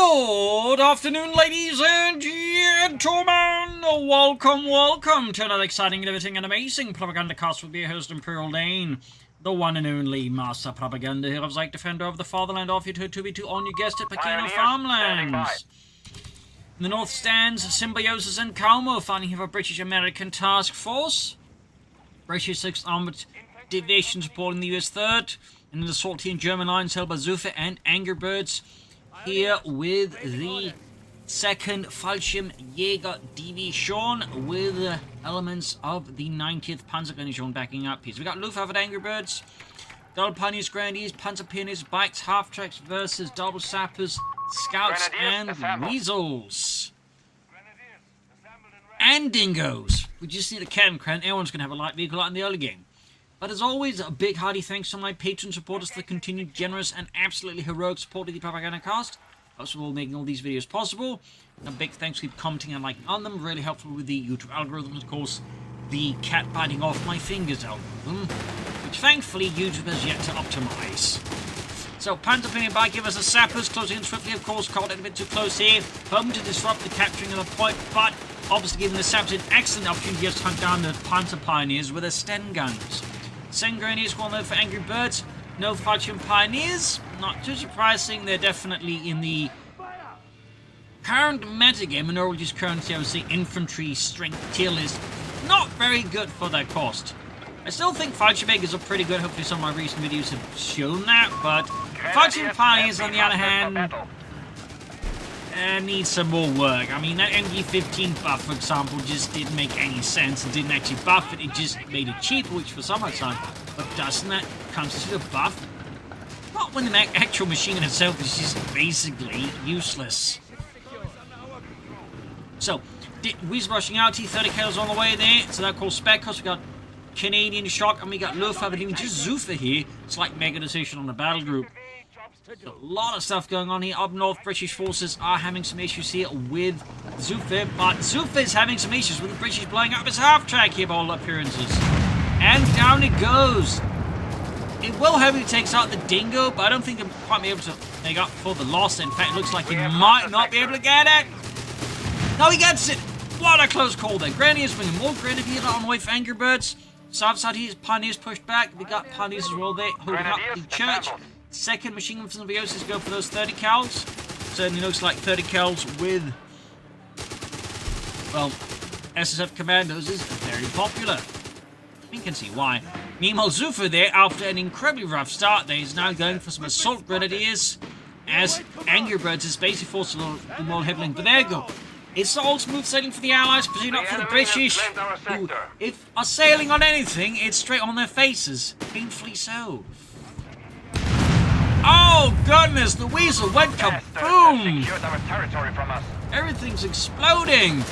Good afternoon, ladies and gentlemen. Welcome to another exciting, riveting, and amazing Propagandacast with your host, Imperial Dane, the one and only Master Propaganda Hero, like defender of the fatherland, off your 2v2 on, you guessed it, Pachino Farmlands. In the north stands Symbiosis and Caumoh, fighting here for British-American Task Force. British 6th Armored Division supporting the US 3rd, and in the salty and German lines held by Xufe and Angrybirds. Here with the 2nd Fallschirmjäger Division with elements of the 90th Panzergarnison backing up here. So we got Luftwaffe and Angrybirds, double pioneers, grenadiers, panzer pioneers, bikes, half tracks versus double sappers, scouts, and weasels. And dingoes. We just need a cannon crown. Everyone's going to have a light vehicle out in the early game. But as always, a big hearty thanks to my patron supporters for the continued generous and absolutely heroic support of the Propagandacast. Most of all, making all these videos possible. And a big thanks for commenting and liking on them. Really helpful with the YouTube algorithm. Of course, the cat biting off my fingers algorithm, which thankfully YouTube has yet to optimize. So, Panzer Pioneer Bike versus Sappers, closing in swiftly, of course, caught it a bit too close here. Hoping to disrupt the capturing of the point, but obviously giving the Sappers an excellent opportunity to hunt down the Panzer Pioneers with their Sten guns. Send grenadiers well known for Angrybirds, no Fallschirm Pioneers. Not too surprising, they're definitely in the current metagame, and all just currency, I would say, infantry strength tier list. Not very good for their cost. I still think Fallschirmjägers are pretty good, hopefully some of my recent videos have shown that, but Fallschirm Pioneers, on the other hand, needs some more work. I mean, that MG15 buff, for example, just didn't make any sense. It didn't actually buff it, it just made it cheaper, which for some outside. But doesn't that constitute a buff? Not when the actual machine in itself is just basically useless. So, Wee's rushing out, T30 kills on the way there. So that calls spec cost. We got Canadian Shock, and we got Luftwaffe, and even just Xufe here. It's like mega decision on the battle group. So, a lot of stuff going on here. Up north, British forces are having some issues here with Xufe, but Xufe is having some issues with the British blowing up his half-track here by all appearances. And down it goes. It will heavily takes out the dingo, but I don't think he'll quite be able to make up for the loss. In fact, it looks like he might not be able to get it. No, he gets it. What a close call there. Grenadiers bringing more grenadiers on the way for Angrybirds. South side here, Pioneers pushed back. We got Pioneers as well there, holding up the church. 2nd machine gun from Symbiosis go for those 30 cals. Certainly looks like 30 cals with, well, SSF commandos is very popular. You can see why. Meanwhile, Xufe there, after an incredibly rough start there, is now going for some assault grenadiers, as Angrybirds is basically forced a little more heavily. But there you go. It's all smooth sailing for the Allies, but not for the British, who, if are sailing on anything, it's straight on their faces. Painfully so. Oh, goodness, the weasel went kaboom! Everything's exploding!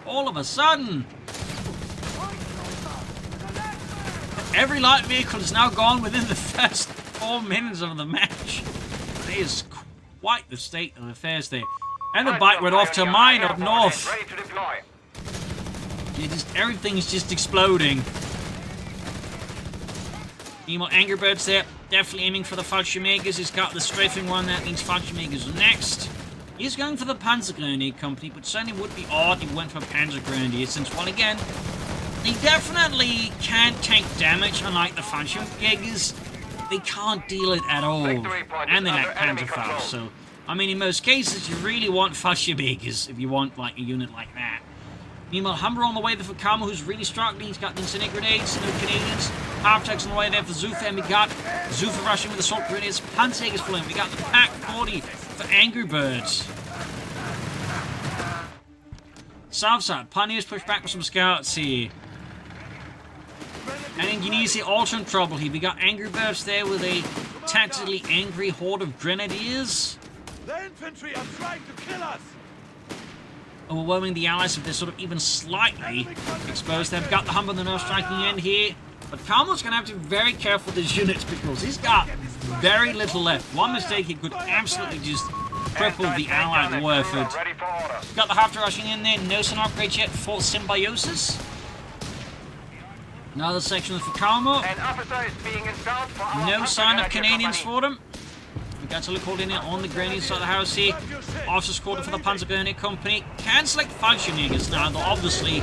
All of a sudden. Every light vehicle is now gone within the first 4 minutes of the match. It is quite the state of affairs there. And the bike went off to mine up north. Everything is just exploding. Meanwhile, Angrybirds there, definitely aiming for the Fallschirmjägers. He's got the strafing one, that means Fallschirmjägers next. He's going for the Panzer Grenadier Company, but certainly would be odd if he went for Panzer Grenadier, since, well, again, they definitely can't take damage, unlike the Fallschirmjägers. They can't deal it at all. And they lack Panzerfaust, so, I mean, in most cases, you really want Fallschirmjägers if you want, like, a unit like that. Meanwhile, Humber on the way there for Caumoh, who's really struggling. He's got the incendiary grenades, no Canadians. Half-tracks on the way there for Xufe, and we got Xufe rushing with assault grenades. Panzerjägers for him. We got the Pack 40 for Angrybirds. South side, Pioneers push back with some scouts here. And Indonesia also in trouble here. We got Angrybirds there with a tactically angry horde of grenadiers. The infantry are trying to kill us! Overwhelming the Allies if they're sort of even slightly exposed. They've got the Humber on the nose striking end here. But Caumoh's going to have to be very careful with his units because he's got very little left. One mistake, he could absolutely just cripple the Allied war effort. Got the Hafter rushing in there. No sun upgrade yet for Symbiosis. Another section for Caumoh. No sign of Canadians for them. Got to called in here on the grenade side of the house here. Officers called for the Panzergrenadier Company. Can select Fallschirmjägers now, though obviously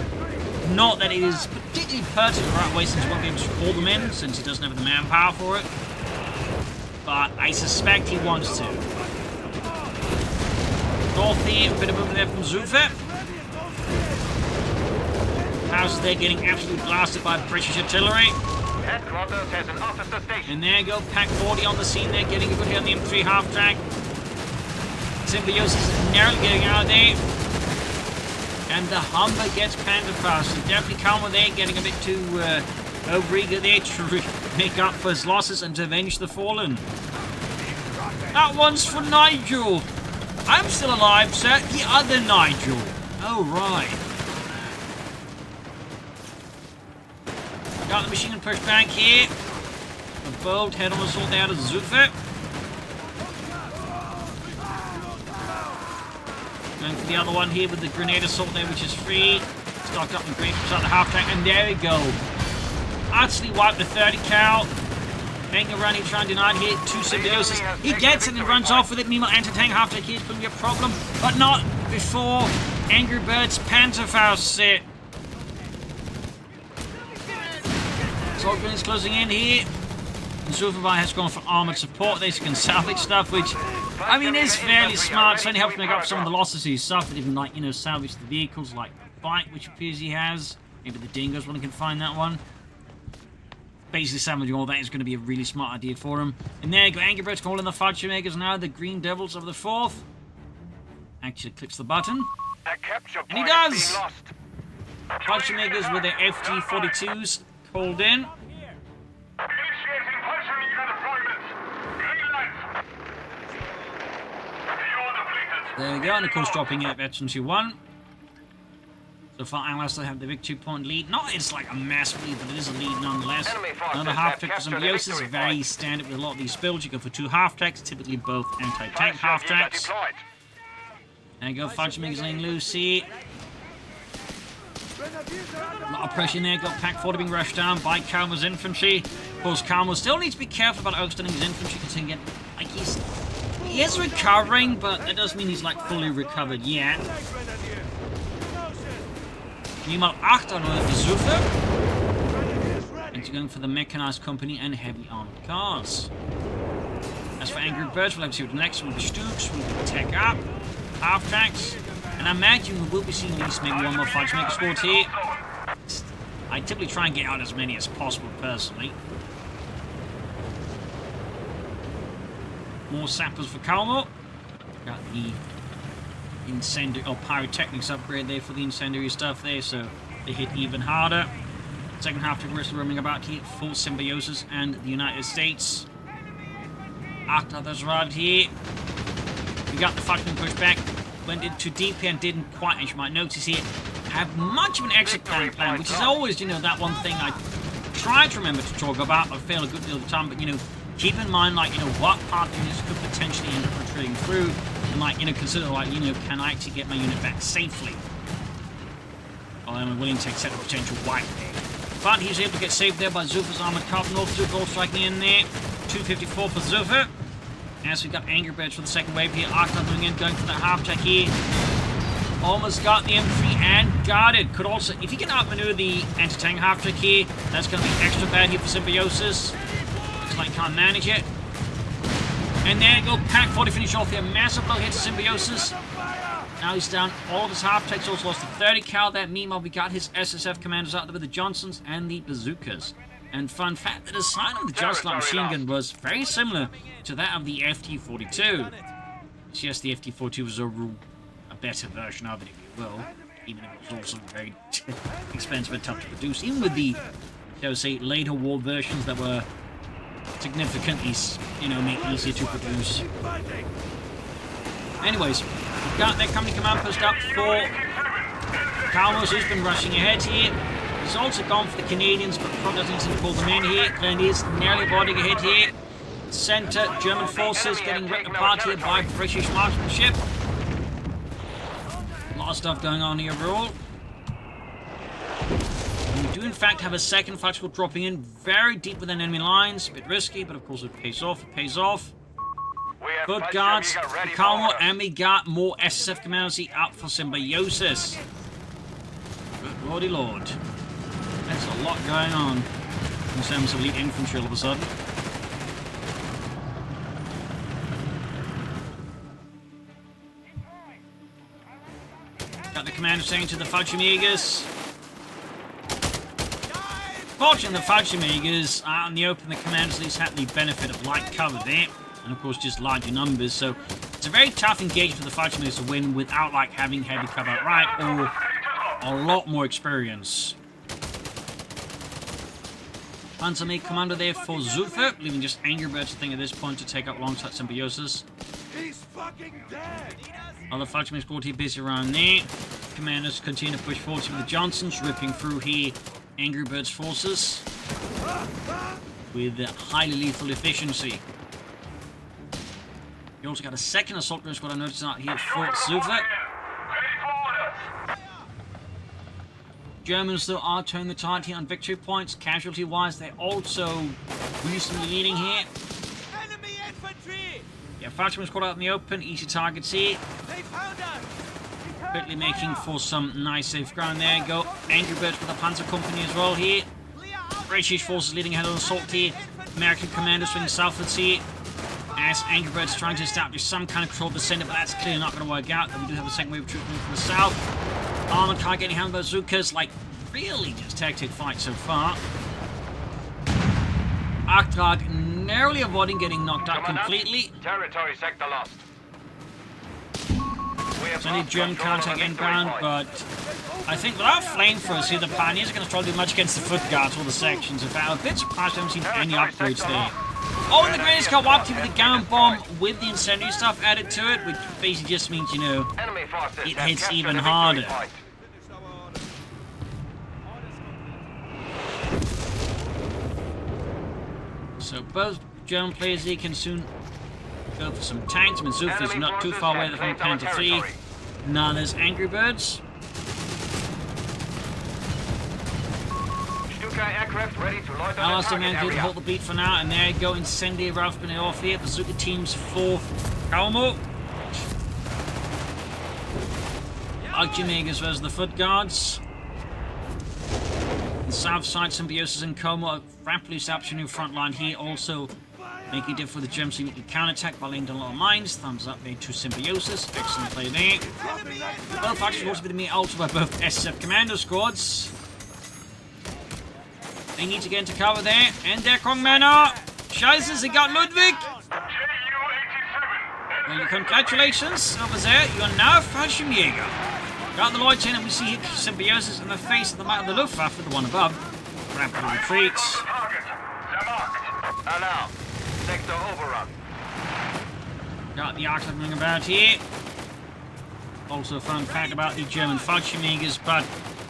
not that it is particularly pertinent right away since he won't be able to call them in, since he doesn't have the manpower for it. But I suspect he wants to. North here, a bit of movement there from Xufe. Houses there getting absolutely blasted by British artillery. Headquarters has an officer station. And there you go, Pack 40 on the scene there, getting a good hit on the M3 half-track. Symbiosis is narrowly getting out of there. And the Humber gets Panzerfaust. So definitely Caumoh there, getting a bit too overeager there to make up for his losses and to avenge the fallen. That one's for Nigel. I'm still alive, sir. The other Nigel. Oh, right. Got the machine gun pushed back here. A bold head-on assault out of Xufe. Going for the other one here with the grenade assault there, which is free. Stocked up with grenades inside the half-tank, and there we go. Utterly wiped the 30 cal. Making a run here, trying to deny it here. 2 Symbiosis. He gets it and runs off with it. Meanwhile, anti-tank half-tank here is going to be a problem, but not before Angrybirds Panzerfaust it. Assault grenades closing in here. And Xufe has gone for armored support. They can salvage stuff, which, I mean, is fairly smart. Certainly helps make up for some of the losses he suffered. Even, like, you know, salvage the vehicles, like the bike, which appears he has. Maybe the dingoes, one can find that one. Basically, salvaging all that is going to be a really smart idea for him. And there you go, Angrybirds calling the Fallschirmjägers now, the Green Devils of the 4th. Actually clicks the button. And he does! Fallschirmjägers with their FT-42s called in. There we go, and of course dropping it at veteran 2-1. So far, Allies still have the big 2-point lead. Not it's like a massive lead, but it is a lead nonetheless. Another half-track for Symbiosis, very standard with a lot of these builds. You go for 2 half-tracks, typically both anti-tank half-tracks. There you go, Fallschirmjägers laying loose here. A lot of pressure in there, got Pack 40 being rushed down by Caumoh's infantry. Of course, Caumoh still needs to be careful about outstanding his infantry, considering like he is recovering, but that doesn't mean he's like fully recovered yet. Meanwhile, 8 on Xufe. And he's going for the mechanized company and heavy armored cars. As for Angrybirds, we'll have to see what the next one with the Stooks, with the Tech Up, half-tracks. And I imagine we will be seeing at least maybe one more Fallschirmjäger squad here. I typically try and get out as many as possible, personally. More sappers for Caumoh. Got the incendiary or pyrotechnics upgrade there for the incendiary stuff there, so they hit even harder. Second half to we're roaming about here for Symbiosis and the United States. After others arrived here, we got the Fallschirmjäger pushed back. Went in too deep here and didn't quite, as you might notice here, have much of an exit plan, which is always, you know, that one thing I try to remember to talk about. I fail a good deal of the time, but, you know, keep in mind, like, you know, what part of units could potentially end up retreating through, and, like, you know, consider, like, you know, can I actually get my unit back safely? Well, I'm willing to accept a potential wipe there. But he's able to get saved there by Xufe's armored car. North Xufe all striking in there. 254 for Xufe. As we got Angrybirds for the second wave here. Arcta moving in, going for that half-track here. Almost got the M3 and got it. Could also, if he can outmaneuver the anti-tank half-track here, that's going to be extra bad here for Symbiosis. Looks like he can't manage it. And there you go, Pack 40 finish off here. Massive blow hit to Symbiosis. Now he's down all of his half-tracks, also lost the 30 cal there. Meanwhile, we got his SSF commanders out there with the Johnsons and the bazookas. And fun fact, the design of the Just Light machine gun was very similar to that of the FT-42. It's just the FT-42 was a better version of it, if you will. Even if it was also very expensive and tough to produce. Even with the, shall we say, later war versions that were significantly, you know, made easier to produce. Anyways, we've got that company command post up for Caumoh, who's been rushing ahead here. He's also gone for the Canadians, but probably doesn't seem to pull them in here. And he is nearly avoiding a hit here. Center, German forces getting ripped apart here by British marksmanship. A lot of stuff going on here overall. And we do in fact have a second flight squad dropping in very deep within enemy lines. A bit risky, but of course it pays off. It pays off. We have Foot guards, Fallschirmjäger the ready for Caumoh, order. and we got more SSF commandos up for Symbiosis. Good lordy lord. There's a lot going on in terms of elite infantry all of a sudden. Got the commander saying to the Fallschirmjägers. Fortunately, the Fallschirmjägers out in the open, the commanders at least had the benefit of light cover there. And of course, just larger numbers. So it's a very tough engagement for the Fallschirmjägers to win without like having heavy cover outright or a lot more experience. Panzer commander there for Xufe, leaving just Angrybirds to think at this point to take up alongside Symbiosis. He's fucking dead! Other Fallschirm squad here busy around there. Commanders continue to push forward with the Johnsons, ripping through here Angrybirds forces with highly lethal efficiency. You also got a second assault group squad I noticed out here for Xufe. Germans, though, are turning the tide here on victory points. Casualty-wise, they're also reasonably leading here. Enemy infantry! Yeah, Fallschirm squad out in the open, easy targets here. They found us! Quickly making for some nice safe ground there. Go Angrybirds with the Panzer Company as well here. British forces leading ahead on assault here. American commanders swinging southwards here. As Angrybirds trying to establish some kind of control of the center, but that's clearly not going to work out. We do have a second wave of troops moving from the south. Armored car getting hammered by bazookas, like really just tactic fight so far. Arctag narrowly avoiding getting knocked out completely. Territory sector lost. So I need German contact inbound, but I think without flamethrowers here, the Pioneers are going to struggle to do much against the foot guards or the sections. In fact, I'm a bit surprised I haven't seen any upgrades there. Oh, and the greatest co-op with the Gamma Bomb with the incendiary stuff added to it, which basically just means, you know, it hits even harder. So both German players here can soon go for some tanks. I mean, Xufe is not too far away from Panther 3. Now there's Angrybirds. Aircraft ready to loiter Allies the man target here to area. hold the beat for now, and there you go, incendiary Ralph been off here. Bazooka teams for Caumoh. Fallschirmjägers versus the Foot Guards. The south side, Symbiosis and Caumoh rapidly establishing a new front line here, also making it difficult for the Germans to meet the counterattack by laying down a lot of mines. Thumbs up there to Symbiosis. Excellent play there. Both factions also being altered by both SSF commando squads. They need to get into cover there, and there Kong Manor. Scheiße, they got Ludwig. Well, congratulations over there. You are now a Fallschirmjäger. Got the Lloyd and we see here Symbiosis in the face of the Luftwaffe, the one above. Rapidly retreats. And now, sector overrun. Got the Arctic running about here. Also a fun fact about the German Fallschirmjägers, but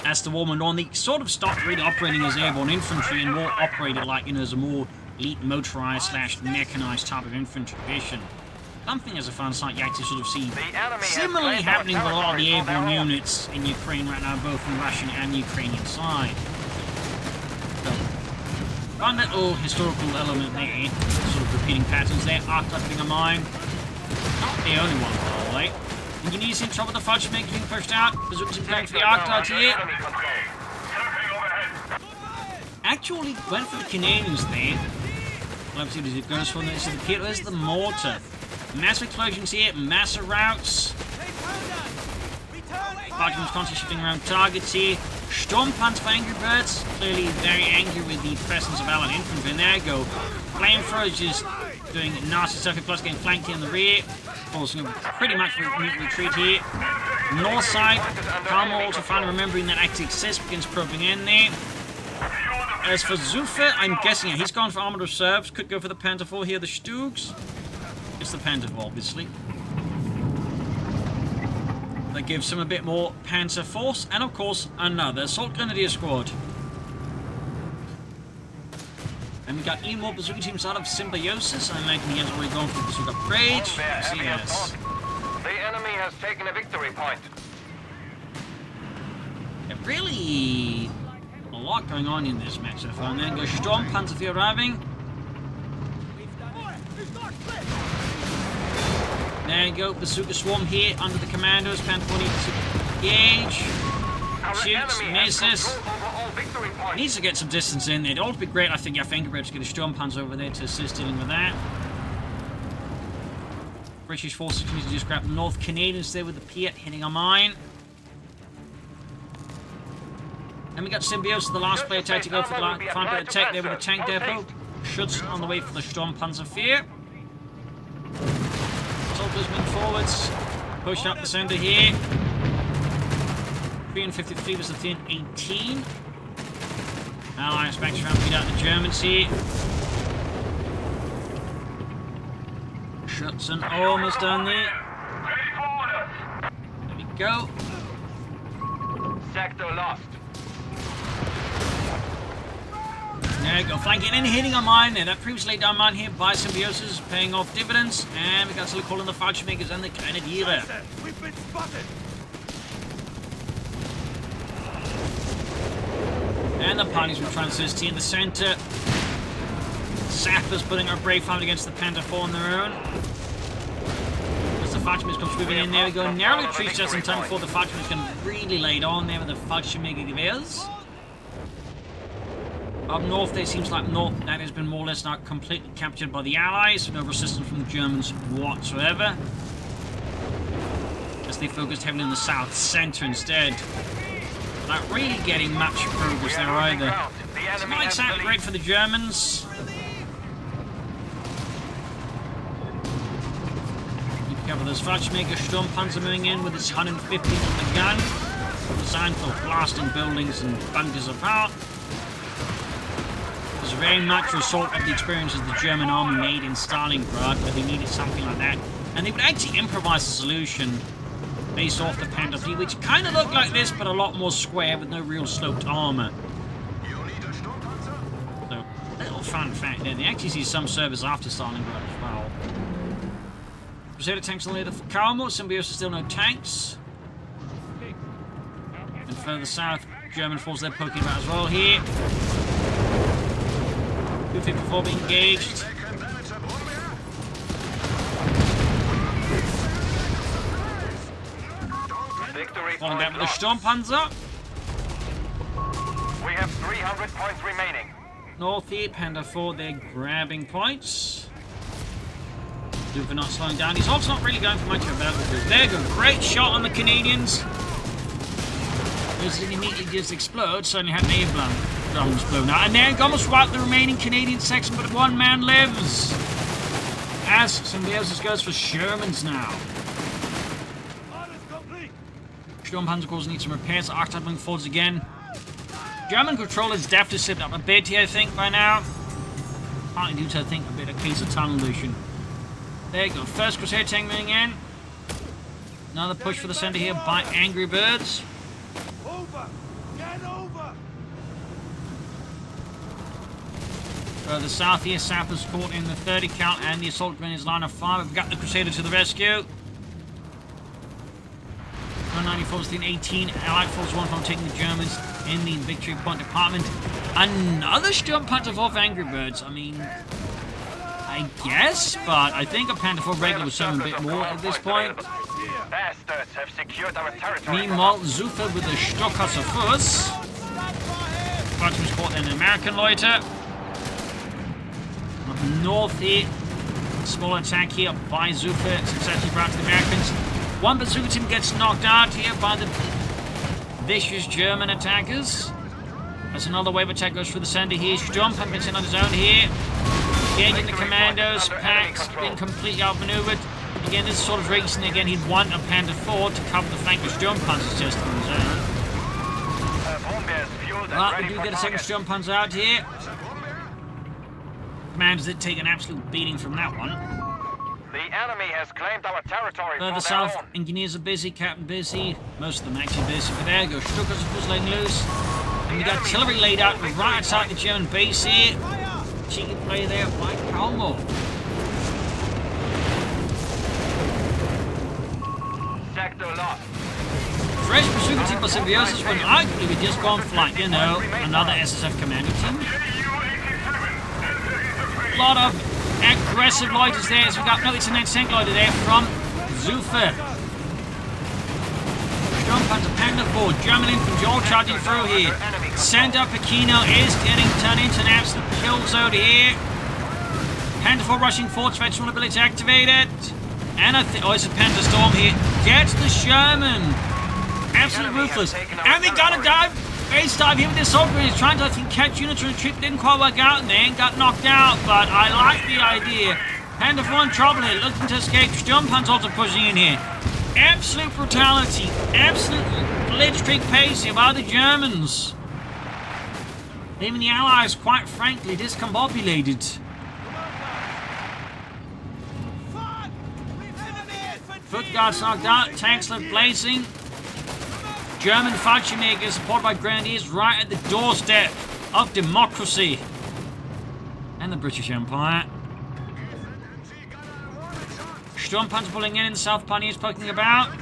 as the war went on, they sort of stopped really operating as airborne infantry and more operated like, you know, as a more elite motorized / mechanized type of infantry division. Something as a fun sight you actually sort of see similarly happening with a lot of the airborne units in Ukraine right now, both on the Russian and Ukrainian side. So, fun little historical element there, sort of repeating patterns there. Arctic hitting a mine. Not the only one, by the way. Indonesians in trouble with the Fallschirmjäger being pushed out. Bazookas going for the Arctic here. Actually went for the Canadians there. Let's see what it goes for. There's the mortar. Massive explosions here, massive routes. Fallschirmjägers constantly shifting around targets here. Sturmpanzer for Angrybirds. Clearly very angry with the presence of Allied infantry. And there you go. Flamethrowers just doing nasty stuff, plus getting flanked here in the rear. Forcing a pretty much retreat here. North side, Caumoh also finally remembering that actually exists, begins probing in there. As for Xufe, I'm guessing he's gone for armored reserves. Could go for the Panther 4 here, the Stugs. It's the Panther 4, obviously. That gives him a bit more Panzer force, and of course, another Assault Grenadier squad. And we got even more bazooka teams out of Symbiosis. I imagine he has already gone for the bazooka upgrade. Yes, he has. The enemy has taken a victory point. Yeah, really a lot going on in this match so far. And then goes Sturmpanzer arriving. There you go, Bazooka Swarm here under the commandos. Panther needs to engage. Shoots, misses. Needs to get some distance in there. It'd all be great, I think, if Angrybirds get a Sturmpanzer over there to assist dealing with that. British forces need to just grab the North Canadians there with the Piet hitting a mine. Then we got Symbiosis, the last player attack to go for the final player attack there with the tank depot. Schutz on the way for the Sturmpanzer 4. Soldiers moving forwards. Pushing up the center here. 353 was the thin 18. Allies back trying to beat out the Germans here. Schutzen almost done there. There we go. Sector lost. There you go, flanking and hitting a mine there. That previously laid down mine here by Symbiosis, paying off dividends. And we got to call in the Fallschirmjägers and the Grenadiere. We've been spotted. And the parties will try and assist here in the center. Sappers putting our brave fight against the Panther 4 on their own. As the Fallschirmjägers come sweeping in, there we go. Narrowly retreats just in time before the Fallschirmjägers can really laid on there with the Fallschirmjägergewehrs. Up north, there seems like north that has been more or less now completely captured by the Allies. No resistance from the Germans whatsoever. As they focused heavily on the south center instead. Not really getting much progress there either. It's not exactly great for the Germans. You cover those Fallschirmjäger Sturmpanzer moving in with its 150 on the gun. Designed for blasting buildings and bunkers apart. It was very much a result of the experiences the German army made in Stalingrad, where they needed something like that. And they would actually improvise a solution based off the Panther 3, which kind of looked like this, but a lot more square with no real sloped armor. So, little fun fact there. They actually see some service after Stalingrad as well. Crusader tanks on the leader for Caumoh. Symbiosis still no tanks. And further south, German forces they're poking about as well here. 254 being engaged. Falling back with the Sturmpanzer. We have 300 points remaining. North here, Panther 4, they're grabbing points. Xufe not slowing down. He's also not really going for much of a battle. There you go, great shot on the Canadians. Because it immediately just explodes, suddenly had an airblast blown out. And there you almost wiped the remaining Canadian section, but one man lives. As Symbiosis goes for Shermans now. Sturmpanzer of course need some repairs. Arctic moving forwards again. German control has definitely slipped up a bit here, I think, by now. Partly due to, I think, a bit of case of tunnel illusion. There you go. First Crusader tank moving in. Another push for the center here by Angrybirds. Over! Get over! Further south here, Sappers caught in the 30 count and the assault grenades line of fire. We've got the Crusader to the rescue. 194 was the 18. Allied force one from taking the Germans in the victory point department. Another Sturmpanzer 4 Angrybirds. I mean, I guess, but I think a Panther 4 regular was showing a bit more at this point. Bastards have secured our territory. Meanwhile, Xufe with the Stockhouse of Fuss. Fallschirm was caught in an American loiter. Up north here, small attack here by Xufe, successfully brought to the Americans. One bazooka team gets knocked out here by the vicious German attackers. As another wave attack goes through the center here. Sturmpanzer gets in on his own here. Engaging the commandos. Pax being completely outmaneuvered. Again, this is sort of racing again. He'd want a Panther 4 to cover the flank with Sturmpanzers just on his own. But we do get a second Sturmpanzer out here. Commanders did take an absolute beating from that one. The enemy has claimed our territory. Further south, engineers are busy, captain busy. Most of them actually busy. But there you go, Stuckers are just letting loose. And we got artillery laid out right outside the German base here. Cheeky play there by Caumoh. Sector lost. Fresh pursuit team by Symbiosis when arguably we just gone flight, you know, another SSF commando team. A lot of aggressive loiters there, as we got no, it's an tank loiter there from Xufe. Sturmpanzer Panda 4, German infantry all charging through here. Center Pachino is getting turned into an absolute kill zone here. Panda 4 rushing forward, special ability activated. And I think, oh, it's a Panda Storm here. Gets the Sherman. Absolutely ruthless. And they got a dive. Base dive here with this assault grenade. He's trying to, I think, catch units to retreat. Didn't quite work out in there. Got knocked out, but I like the idea. Panda 4 in trouble here. Looking to escape. Sturmpanzer also pushing in here. Absolute brutality. Absolute blitzkrieg pace here by the Germans. Leaving the Allies, quite frankly, discombobulated. Foot guards knocked out. Tanks left blazing. German Fallschirmjäger supported by Grenadiers right at the doorstep of democracy and the British Empire. Sturmpanzer pulling in the South Pioneers poking about.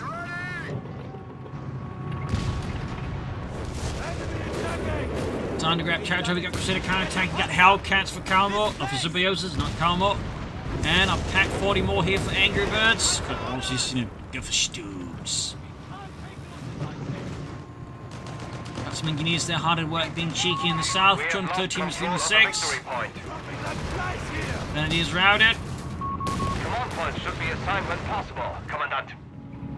Time to grab territory. We got Crusader counter-attack. We got Hellcats for Caumoh. Or for Symbiosis, not Caumoh. And a pack 40 more here for Angrybirds. I'll just, go for Stoops. Got some engineers there hard at work being cheeky in the south. 213 to 6. Grenadiers routed. Command points should be assigned when possible, Commandant.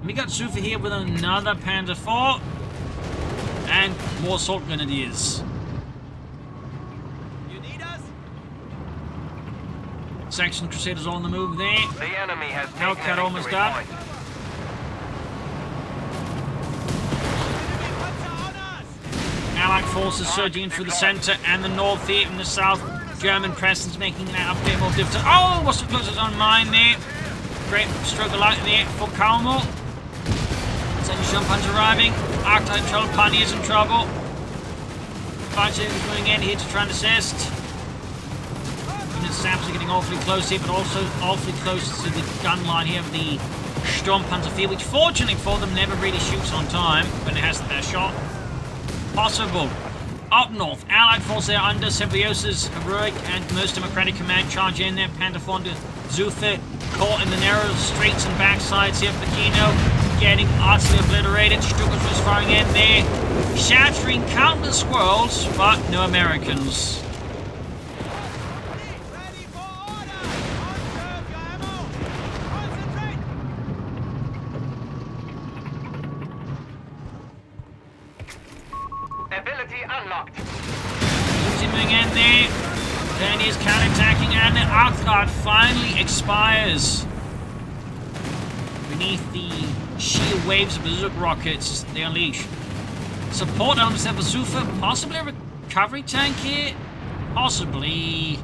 We got Xufe here with another Panda 4. And more assault grenadiers. You need us? Saxon Crusaders on the move there. The enemy has Hellcat taken a almost victory done. point. Allied forces surging in through the centre and the north here in the south. German presence making that a bit more difficult. Oh, what's the closest on mine there? Great stroke of light there for Caumoh. Second Sturmpanzer arriving. Arctide in trouble, Pioneers in trouble. Fighters going in here to try and assist. Unit Saps are getting awfully close here, but also awfully close to the gun line here of the Sturmpanzer field, which fortunately for them never really shoots on time when it has the best shot possible. Up north, Allied forces are under Symbiosis, heroic and most democratic command charge in there. Panda 4 to Xufe, caught in the narrow streets and backsides here of Pachino, getting utterly obliterated. Stukas was firing in there, shattering countless squirrels, but no Americans. Ready for order! Conserve your ammo! Concentrate! Ability unlocked. Continuing in there, Grenadiers counterattacking, and the Arctide finally expires. Beneath the sheer waves of bazooka rockets they unleash. Support elements there for Xufe, possibly a recovery tank here? Possibly.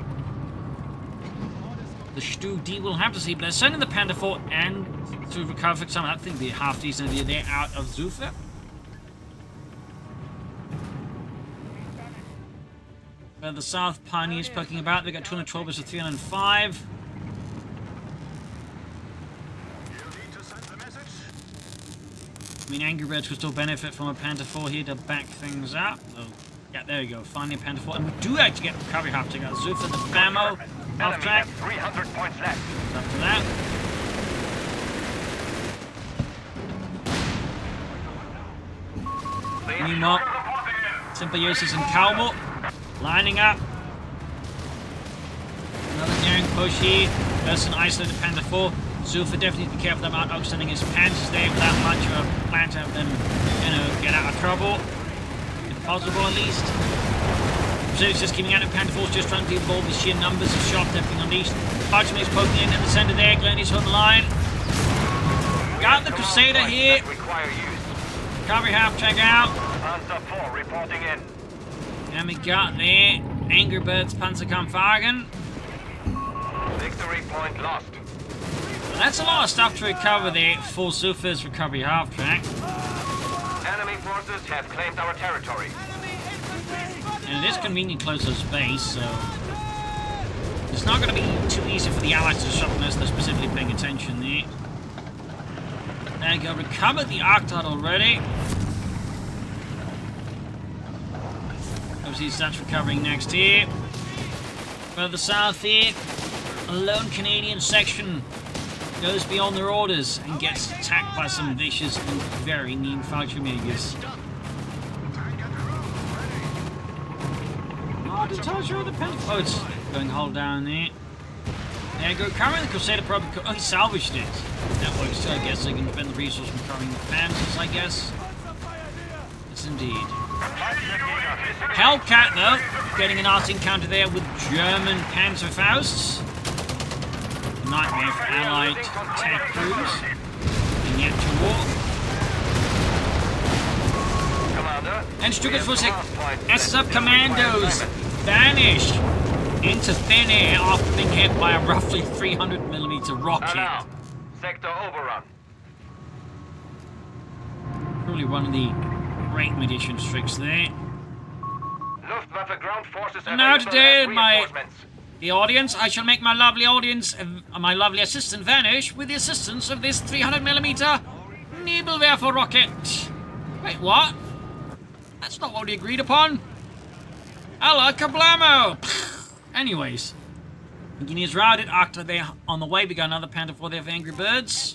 The Stu D will have to see, but they're sending the Panda 4 and to recover some. I think the half decent idea there out of Xufe. The South Pioneers poking about. They got 212 versus 305. I mean, Angrybirds will still benefit from a Panda 4 here to back things up. Oh, yeah, there we go. Finally a Panda 4. And we do actually get the recovery half to go. Xufe, the Famo, half Enemy track. has 300 points left. After that. Meanwhile, Symbiosis and Caumoh lining up. Another daring push here. There's an isolated Panda 4. Xufe definitely be careful about outstanding his panzers there without much of a plan to have them, get out of trouble. If possible, at least. So it's just keeping out of Panda 4's just trying to evolve the sheer numbers of shots that have been unleashed. Pachino is poking in at the centre there. Glennie's on the line. Got the Crusader here. Require use. Recovery half track out. Panzer 4 reporting in. And we got there Angrybirds Panzerkampfwagen. Victory point lost. Well, that's a lot of stuff to recover there for Xufe's recovery half track. Enemy forces have claimed our territory. And it is convenient close to space, so it's not going to be too easy for the Allies to shop unless they're specifically paying attention there. There you go, recovered the Arctide already. Obviously, that's recovering next here. Further south here, a lone Canadian section goes beyond their orders and gets attacked by some vicious and very mean Fallschirmjägers. Oh, the Tartar of the Pentagon. Oh, it's going to hold down there. There you go. Currently, the Crusader probably. Oh, he salvaged it. That works too. I guess they can spend the resource from covering the Panzers, I guess. Yes, indeed. Hellcat, though, getting a nasty encounter there with German Panzerfausts. Nightmare for Allied attack crews. And yet to war. And Stuttgart for SSF commandos vanish into thin air after being hit by a roughly 300mm rocket. Sector overrun. Probably one of the great magician's tricks there. Luftwaffe ground forces And now today, my the audience, I shall make my lovely audience, my lovely assistant vanish with the assistance of this 300mm Nebelwerfer rocket. Wait, what? That's not what we agreed upon. Allah kablamo! Anyways, Guinea is routed. After they're on the way, we got another Panther for their Angrybirds.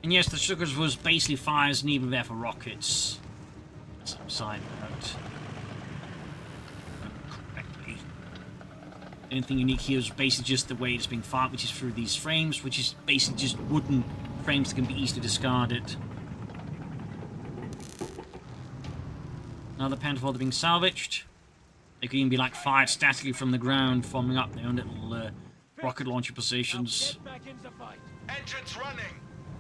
And yes, the Stuttgart was basically fires Nebelwerfer rockets. Some side note. Correctly. Anything unique here is basically just the way it's being fired, which is through these frames, which is basically just wooden frames that can be easily discarded. Another Panther being salvaged. They could even be like fired statically from the ground, forming up their own little rocket launcher positions. Engines running.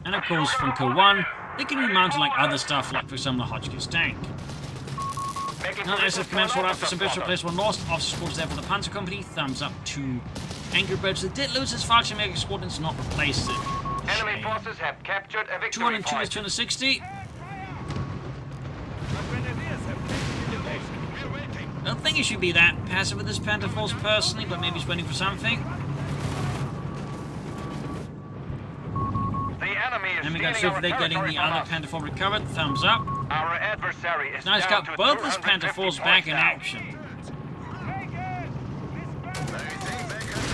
And of course, from CoH3, they can be mounted like other stuff, like for example the Hotchkiss tank. Another SF command sort out for Symbiosis replaced one lost. Officer squad there for the Panzer Company. Thumbs up to Angrybirds that did lose his Fallschirmjäger squadrons, not replaced it. Enemy forces have captured a victory 202 point. is 260. I don't think he should be that passive with this Panther force personally, but maybe he's waiting for something. The enemy is And we got stealing Xufe our there getting territory the from other us. Panther force recovered. Thumbs up. Our adversary is Now he's down got to both his Panther 250 force back in points now. action.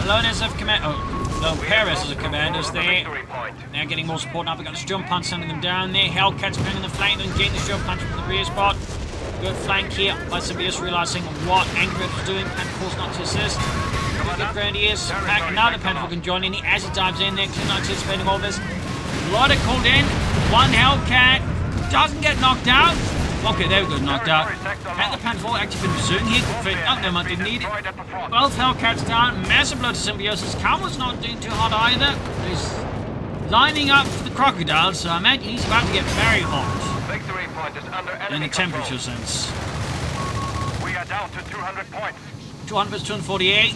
Alone SF command. Oh, no, Paris as a commander's there. Victory point. They're getting more support now. We got the Sturm Punch sending them down there. Hellcat's bringing the flank and getting the Sturm Punch from the rear spot. Good flank here by Symbiosis, realizing what Angrybirds was doing. Panther force not to assist. Good Grenadiers. Pack another Panther can join in as he dives in there. Not anticipating all this. A lot of called in. One Hellcat doesn't get knocked out. Okay, there we go, knocked out. And the Panther actually been pursuing here. Oh, no, I didn't need it. Both Hellcats down. Massive blow to Symbiosis. Caumoh's not doing too hot either. He's lining up for the crocodile, so I imagine he's about to get very hot. Victory point is under enemy In a temperature control. sense. We are down to 200 points. 200 to 248.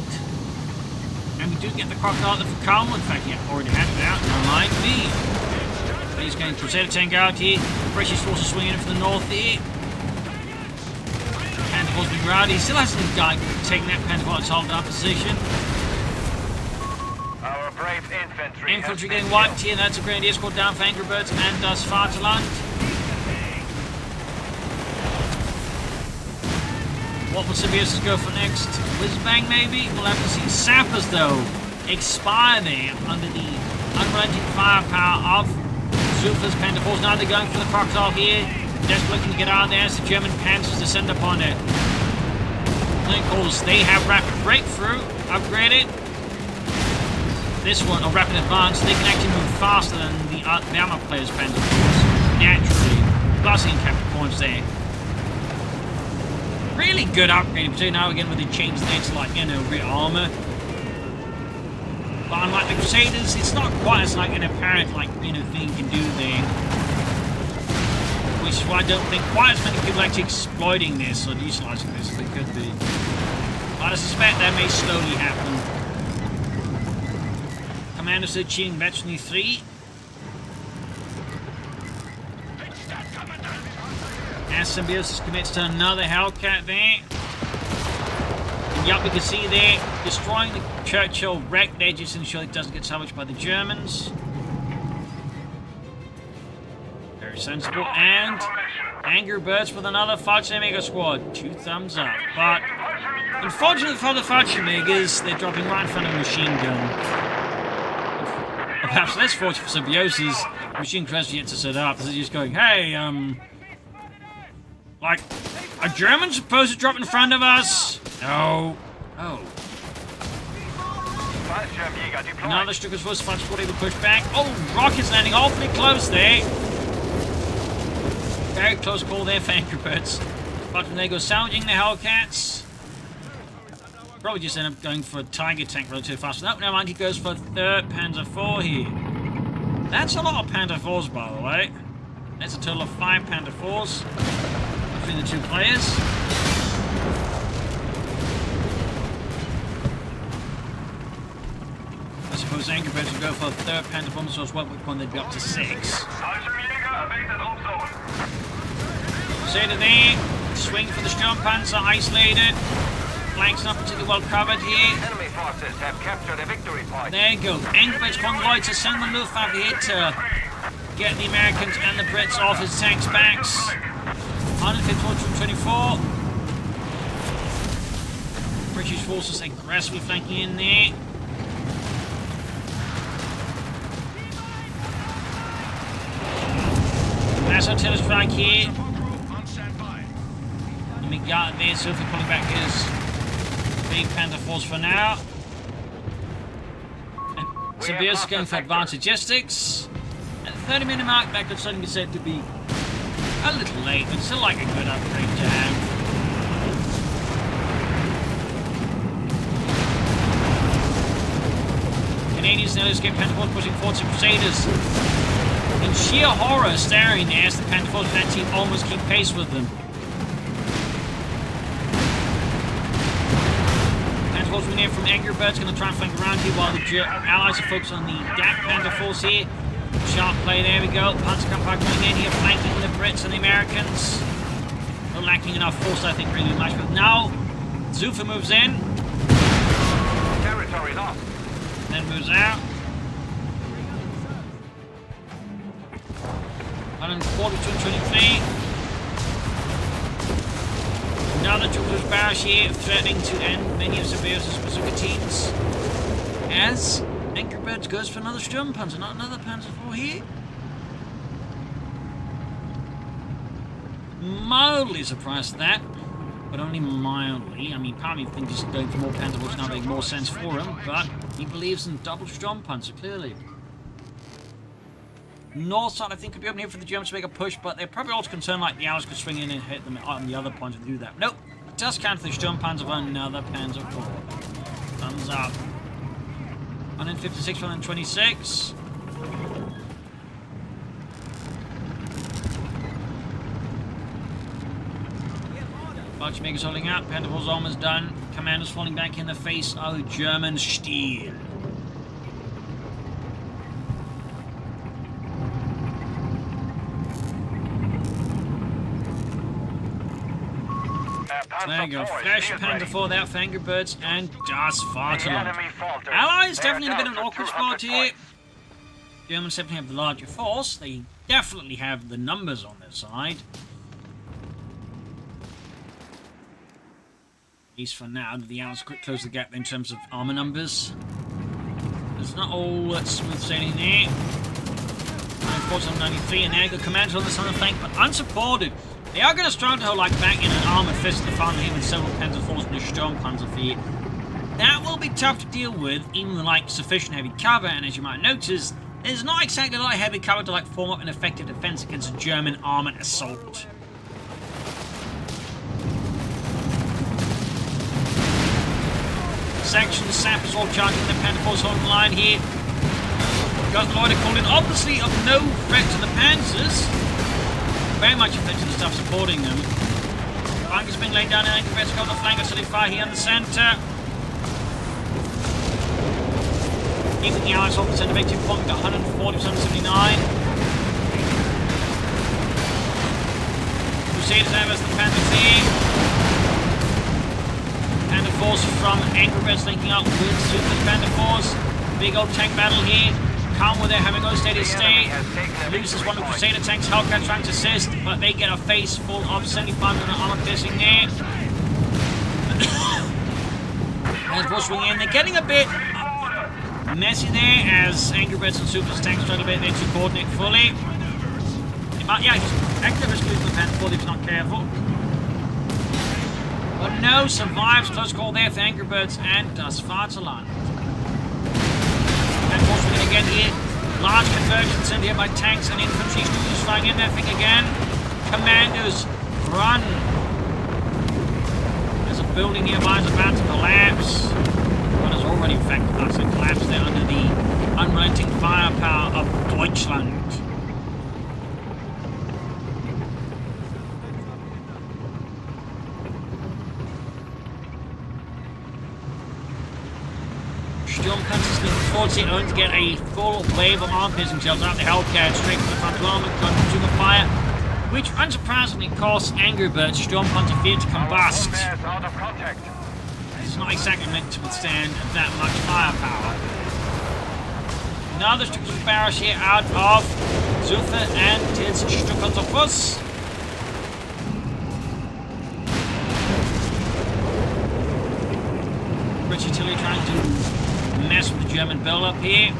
And we do get the crocodile for Caumoh. In fact, yeah, already had it out. Now might be. But he's getting Crusader tank out here. British forces swinging in from the north here. Panther force being routed. He still hasn't taken that Panther force to hold our position. Our brave infantry. Infantry getting wiped here, and that's a Grenadier squad down for Angrybirds and Das Vaterland. What will Symbiosis go for next? Whizbang maybe? We'll have to see. Sappers though expire there under the unrelenting firepower of Xufe's Panther force. Now they're going for the crocodile here. Just looking to get out of there as the German Panzers descend upon it. And of course they have rapid breakthrough upgraded. This one, or rapid advance, they can actually move faster than the armor player's Panzer force. Naturally. Plus in capture points there. Really good upgrade, too, now again with the change there to, like, you know, rear armor. But unlike the Crusaders, it's not quite as, like, an apparent, like, you know, thing you can do there. Which is why I don't think quite as many people are actually exploiting this or utilizing this as they could be. But I suspect that may slowly happen. Commanders are achieving Veteran 3. As Symbiosis commits to another Hellcat there. And yup, we can see there, destroying the Churchill wrecked edges to ensure it doesn't get salvaged by the Germans. Very sensible. And Angrybirds with another Fallschirmjäger squad. 2 thumbs up. But Unfortunately for the Fallschirmjägers, they're dropping right in front of a machine gun. Or perhaps less fortunate for Symbiosis, the machine gun has yet to set up. This is just going, hey, like, are Germans supposed to drop in front of us? No. Oh. Now the Stuka's first flight support able to push back. Oh, rockets landing awfully close there. Very close call there for Angrybirds. But they go salvaging the Hellcats. Probably just end up going for a Tiger tank relatively fast. No, never mind, he goes for 3rd Panzer IV here. That's a lot of Panzer IVs, by the way. That's a total of 5 Panzer IVs between the two players. I suppose Angrybirds would go for a 3rd Panzer bomber, so as well, at which point they'd be up to 6. Crusader there, swing for the Sturmpanzer, isolated. Flanks not particularly well covered here. Enemy forces have captured a victory point. There you go. Angrybirds convoy to send the Luftwaffe here to get the Americans and the Brits off his tanks' backs. 154. British forces aggressively flanking in there. Mass artillery strike here. Let me guard there, Xufe pulling back his big Panther force for now. Symbiosis going for advanced logistics. At the 30-minute mark, that could certainly be said to be a little late, but still like a good upgrade to have. Canadians now escape Panther force pushing forward to Crusaders. In sheer horror, staring there as the Panther force and that team almost keep pace with them. Panther force winning from Angrybirds, going to try and flank around here while the Allies are focused on the DAK Panther force here. Sharp play, there we go. Panzerkampf coming in here, flanking the Brits and the Americans. Not lacking enough force, I think, really much. But now, Xufe moves in. Territory lost. Then moves out. 140 to 23. Now the Jubilee's barrage here, threatening to end many of Symbiosis' bazooka teams. As Angrybirds goes for another Sturmpanzer, not another Panzer IV here. Mildly surprised at that, but only mildly. I mean, part of me thinks he's going for more Panzer IVs now make more sense for him, but he believes in double Sturmpanzer, clearly. North side, I think, could be open here for the Germans to make a push, but they're probably also concerned like the Allies could swing in and hit them on the other point to do that. Nope, just counter the Sturmpanzer for another Panzer IV. Thumbs up. 156, 126. Fallschirmjägers holding out, Panther IV's almost done. Commanders falling back in the face of German steel. There you go, fresh Panther IV without Angrybirds, and just far too long. Allies definitely in a bit of an awkward spot here. Germans definitely have the larger force. They definitely have the numbers on their side. At least for now, the Allies could close the gap in terms of armor numbers. It's not all that smooth sailing there. 93, and there you go, commanders on this other flank, but unsupported. They are going to struggle to hold like back in an armored fist to find him with several Panzer IVs and a Sturmpanzer IV. That will be tough to deal with, even with like sufficient heavy cover, and as you might notice, there's not exactly a lot of heavy cover to like form up an effective defense against a German armored assault. Section sappers all charging the Panther IV's holding the line here. Got Lloyd called in, obviously of no threat to the Panzers. Very much effective the stuff supporting them. Bunkers being laid down in Angrybirds go on the flank, so they fire here in the centre. Keeping the Allies off the centre victory point, we've got 140 to 179. Crusaders have as the Panthers here. Panther force from Angrybirds linking up with Xufe's Panther force. Big old tank battle here. Caumoh there having no steady state. Loses one of the Crusader tanks. Hellcat trying to assist, but they get a face full of 75 armor piercing there. before swinging in. They're getting a bit messy there as Angrybirds and Xufe's tanks struggle a bit there to coordinate fully. Yeah, Angrybirds could have been before if he's not careful. But no, survives. Close call there for Angrybirds and does far to land. And of course we're going to get here large conversions in here by tanks and infantry. Students flying in there, think again. Commandos, run. There's a building nearby is about to collapse. One has already in fact collapsed there under the unrelenting firepower of Deutschland. Sturmpanzers looking forward to only to get a full wave of arm-piercing shells out the Hellcat straight from the front arm and consumer fire, which unsurprisingly costs Angrybirds Sturmpanzer fear to combust. It's not exactly meant to withstand that much firepower. Another structural barrage here out of Xufe and his Sturmpanzerfuss. British artillery trying to mess with the German build-up here.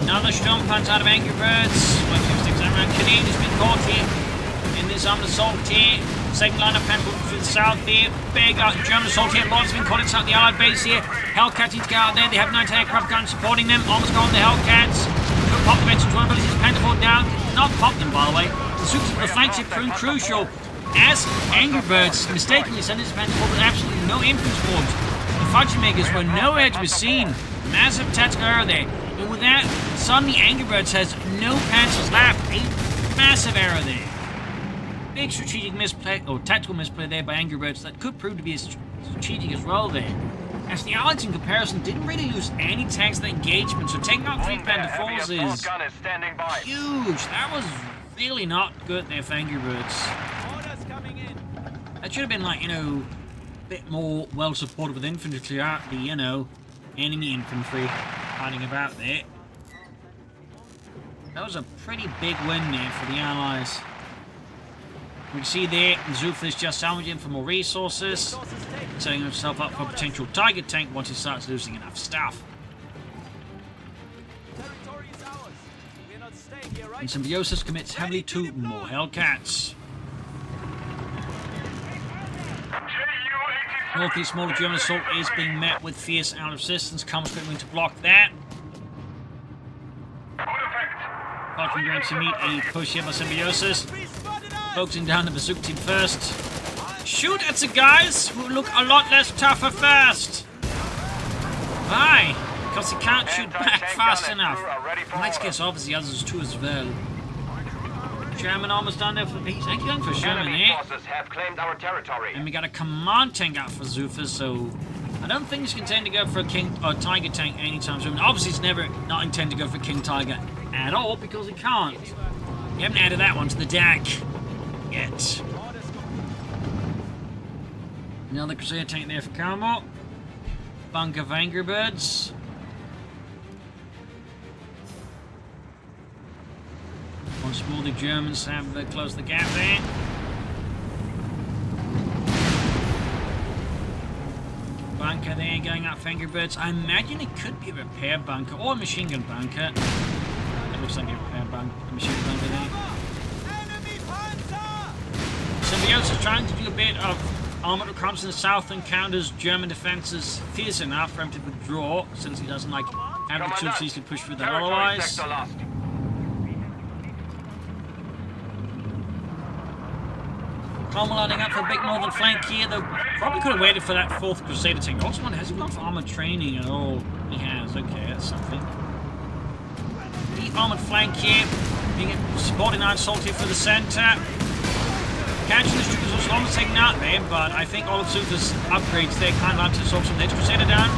Another Sturmpanzer out of Angrybirds. 126 around Canadians been caught here in this armed assault here. Second line of panel through the south here. Big German assault here. Lots been caught inside the Allied base here. Hellcats need to go out there. They have 9 aircraft guns supporting them. Almost got on the Hellcats. Could pop the veterans vulnerabilities. Pantherford down. Not pop them, by the way. The suits of the flanks here proving crucial. As Angrybirds mistakenly sent his Pantherford with absolutely no infantry forms. The Fudgy Makers were nowhere to be seen. Massive tactical error there. And with that, suddenly Angrybirds has no panzers left. A massive error there. Big strategic misplay, or tactical misplay there by Angrybirds that could prove to be strategic as well there. As the Allies in comparison didn't really lose any tanks in the engagement, so taking out 3 Panther is huge. That was really not good there for Angrybirds. Orders coming in. That should have been like, a bit more well supported with infantry to clear out the, enemy infantry hiding about there. That was a pretty big win there for the Allies. We can see there, Xufe is just salvaging for more resources, setting himself up for a potential Tiger tank once he starts losing enough stuff. Territory is ours. We're not staying here, right? And Symbiosis commits heavily to more Hellcats. Northeast smaller German assault is being met with fierce out of resistance. Caumoh's going to block that. Parking going to meet a push here by Symbiosis. Focusing down the bazooka team first. Shoot at the guys who look a lot less tougher first. Why? Because he can't shoot back fast enough. Might guess off as the others too as well. Sherman almost done there for he's actually going for Sherman here. And we got a command tank out for Xufe, so I don't think he's intending to go for a King or Tiger tank anytime soon. Obviously he's never not intended to go for King Tiger at all because he can't. We haven't added that one to the DAK yet. Another Crusader tank there for Caumoh. Bunker of Angrybirds. Once more the Germans have closed the gap there. Bunker there going up for Angrybirds. I imagine it could be a repair bunker or a machine gun bunker. It looks like a repair bunker, a machine gun bunker there. Enemy panzer! Symbiosis is trying to do a bit of armored reconnaissance in the south and counters German defences fierce enough for him to withdraw, since he doesn't like having the troops easily push through that otherwise. Caumoh lining up for a big northern flank here, though probably could have waited for that 4th Crusader tank. Also, has he gone for armoured training at all? He has, okay, that's something. The armoured flank here, being supporting Iron Assault here for the centre. Catching the Troopers was almost taken out there, but I think all of Xufe's upgrades there kind of anti-assault from the edge. Crusader down.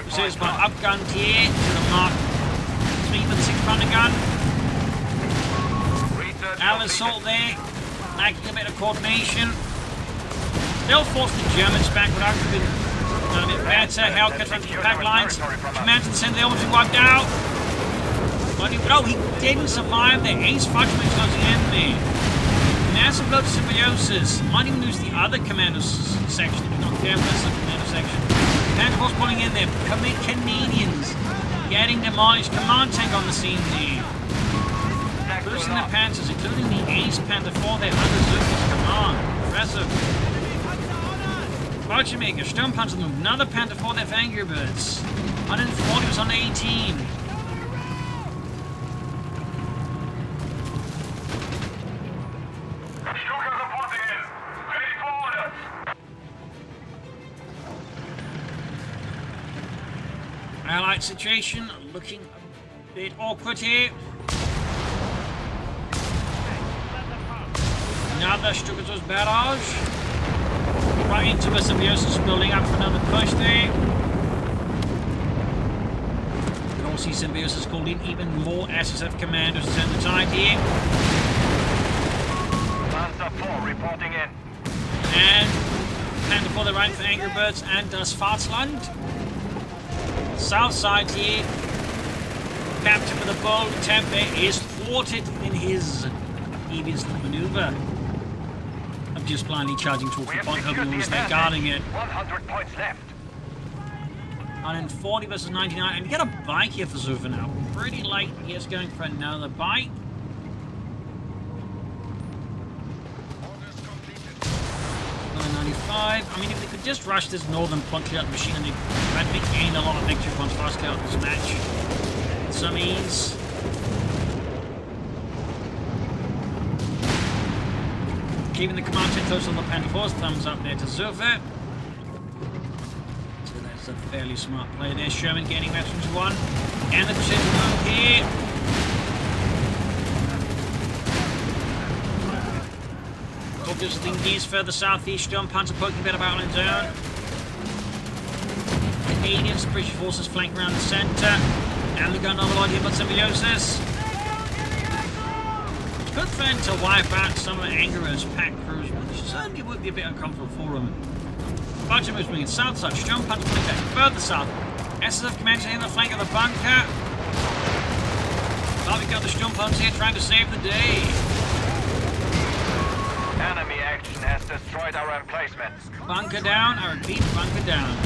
Crusader's got upgunned here to the Mark 3 with the 6-pounder gun. Allied assault there. Lacking a bit of coordination. Still forced the Germans back, but I've been done a bit better. Hellcat trying to keep back lines. Command to the center, they almost wiped out. But he didn't survive there. Ace Fudgeman's closing in there. Massive blow to Symbiosis. Might even lose the other commandos section if he's not careful. That's the commando section. Panther Force pulling in there. Canadians getting demolished. Command tank on the scene there. Boosting the Panthers, including the Ace Panther 4 there under Xufe's command. Impressive. Maker, Stone Panzer move. Another Panther 4 there for Angrybirds. 140 was on 18. Allied situation looking a bit awkward here. Another Stuka's barrage. Right into a Symbiosis building up for another push there. You can also see Symbiosis called in even more SSF commandos to turn the tide here. Panzer 4 reporting in. And Panther 4 the right for Angrybirds and does Schwarzland. South side here. Captain with a bold attempt there is thwarted in his devious maneuver. I'm just blindly charging towards the point, hoping no one's there guarding it. 100 points left. 140 versus 99, and you get a bike here for Xufe now. Pretty late, he is going for another bike. $9.95. I mean, if they could just rush this northern point, clear out the machine, and they'd gain a lot of victory points fast clear out this match with some ease. Keeping the command center close on the Panther Force, thumbs up there to Xufe. So that's a fairly smart play there. Sherman gaining veterans 1. And the precision move here. Focusing these further southeast, Stone Panzer poking a bit about in zone. Canadians, British forces flank around the center. And they're going on the line here, but Symbiosis. Good friend to wipe out some of Angrybirds' pack crews, which certainly would be a bit uncomfortable for them. Pachino moves moving south side, Stone Panzer pulling back further south. SSF commander in the flank of the bunker. But we've got the Stone Panzer here trying to save the day. Enemy action has destroyed our emplacements. Bunker down, I repeat, bunker down.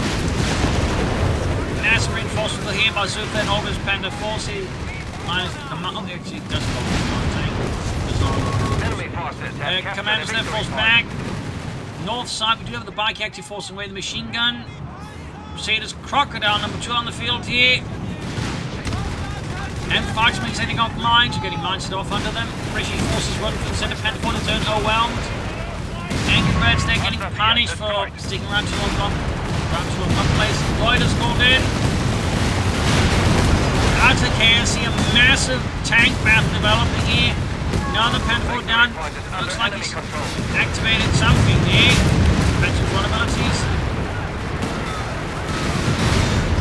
Massive reinforcement here by Xufe and August Panther forces. Minus the command, actually it does go the command tank. Enemy forces have captured Commanders the there victory force point. back. North side, we do have the bike active forcing away the machine gun. Crusaders Crocodile number 2 on the field here. And Foxman's heading off mines, you're getting mines set off under them. British forces running for the center, Panther 4 turn overwhelmed. Angrybirds, they're getting punished for sticking around too long. Around too long place. Lloyd is called in. Out to KSC, a massive tank battle developing here. Another Panther 4 down. Looks like he's activated something there. Veteran vulnerabilities.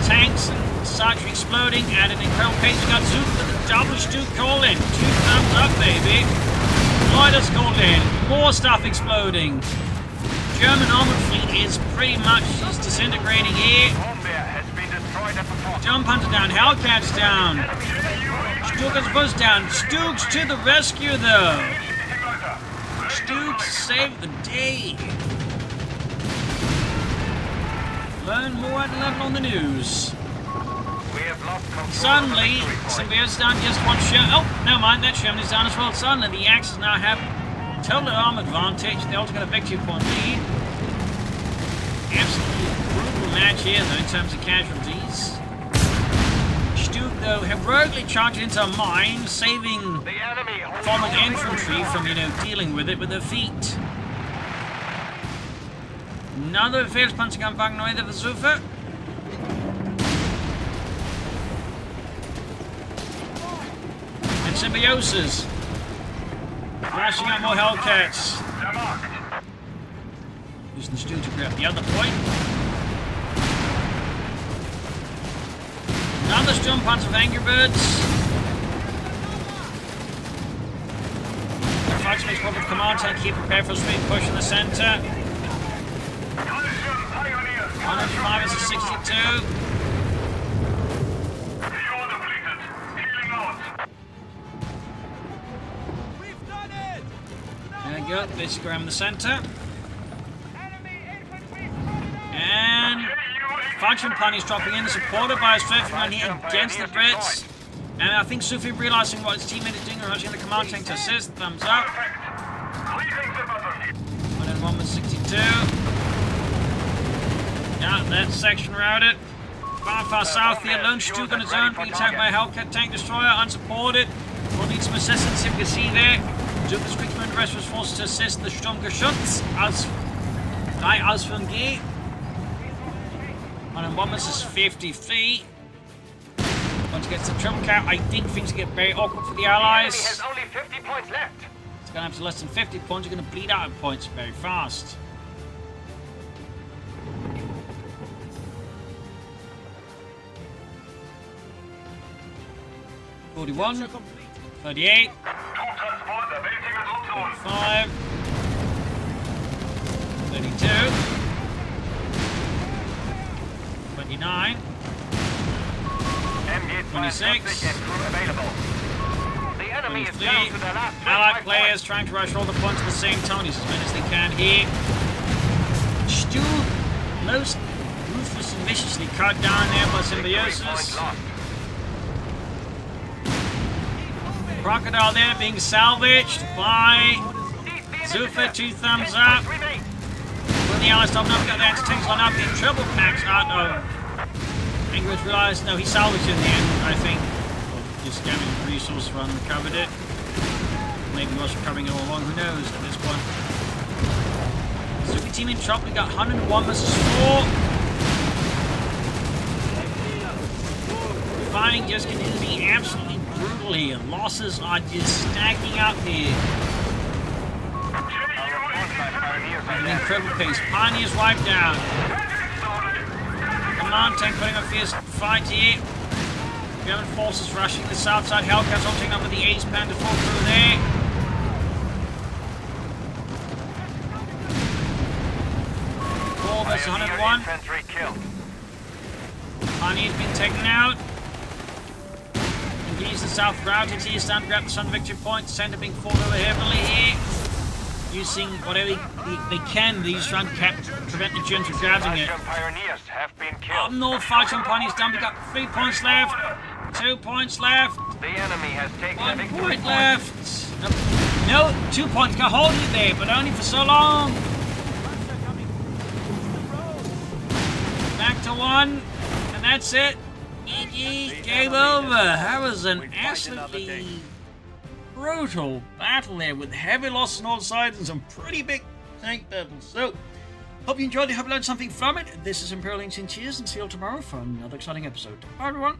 Tanks and such are exploding at an incredible pace. We got Xufe with a double Stuke call in. 2 thumbs up, baby. Lloyders called in. More stuff exploding. German armored fleet is pretty much just disintegrating here. Jump Hunter down. Hellcats down. Stuka's buzz down. Stooks to the rescue, though. Stooks saved the day. Learn more at 11 on the news. Suddenly, Symbiosis down just one Sherman. Oh, never mind, that Sherman is down as well. Suddenly, the Axis now have total arm advantage. They also got a victory point lead. Absolutely brutal match here, though, in terms of casualties. Stuke, though, heroically charged into a mine, saving fallen infantry from, dealing with it with their feet. Another Befehlspanzerkampfwagen neu der Versuche. And Symbiosis. Flashing out more Hellcats. Using Stu to grab the other point. Another Storm Punch of Angrybirds. The Fox makes proper command tank, keep prepared for a speed push in the center. 105 is a 62. go. Let's go around in the center. Enemy infantry spotted! And Faction Pani's dropping in, supported by a strength man here against the Brits. And I think Xufe, realizing what his teammate is doing, are rushing the command tank to assist. Thumbs up. 101 with 62. Yeah, that section routed. Far south here, Lone Stuke on his own, being attacked by a Hellcat tank destroyer, unsupported. We'll need some assistance, you can see there. Xufe quickly and the rest was forced to assist the Sturmgeschütz as from G. 101 is 50 feet. Once it gets to triple cap, I think things get very awkward for the Allies. The enemy has only 50 points left. It's going up to less than 50 points. You're going to bleed out of points very fast. $41, 38, 45, 32, 29, 26, The enemy is 23. down to their last Allied 25 players points. trying to rush all the points at the same time, as many as they can here. Stu, most ruthless and viciously cut down there by Symbiosis. Crocodile there being salvaged by Xufe, 2 thumbs up. When the Allies stop up, got the anti-tanks line up, getting triple packs out of. Angrybirds realised, no, he salvaged in the end, I think. Or just scamming the resource run, recovered it. Maybe he was recovering it all along, who knows at this point. Xufe team in trouble, we got 101 versus 4. Fighting just continues to be absolutely brutal here. Losses are just stacking up here. At an incredible pace. Pioneers wiped down. Command tank putting a fierce fight here. German forces rushing the south side. Hellcats all taking up with the Ace Pan to fall through there. Four versus 101. Pioneer's been taken out. Engage the south routed here, stand to grab the sun victory point, center being fought over heavily here. Using whatever they can, these trying to prevent the Germans from grabbing it. Up north, Faction Pioneers down, we got 3 points left, 2 points left, The enemy has taken 1 a victory point point. left. No, 2 points, got hold of it there, but only for so long. Back to 1, and that's it. GG, game over. That was an absolutely brutal battle there with heavy loss on all sides and some pretty big tank battles. So, hope you enjoyed it, hope you learned something from it. This is Imperial Inch and cheers, and see you all tomorrow for another exciting episode. Bye everyone.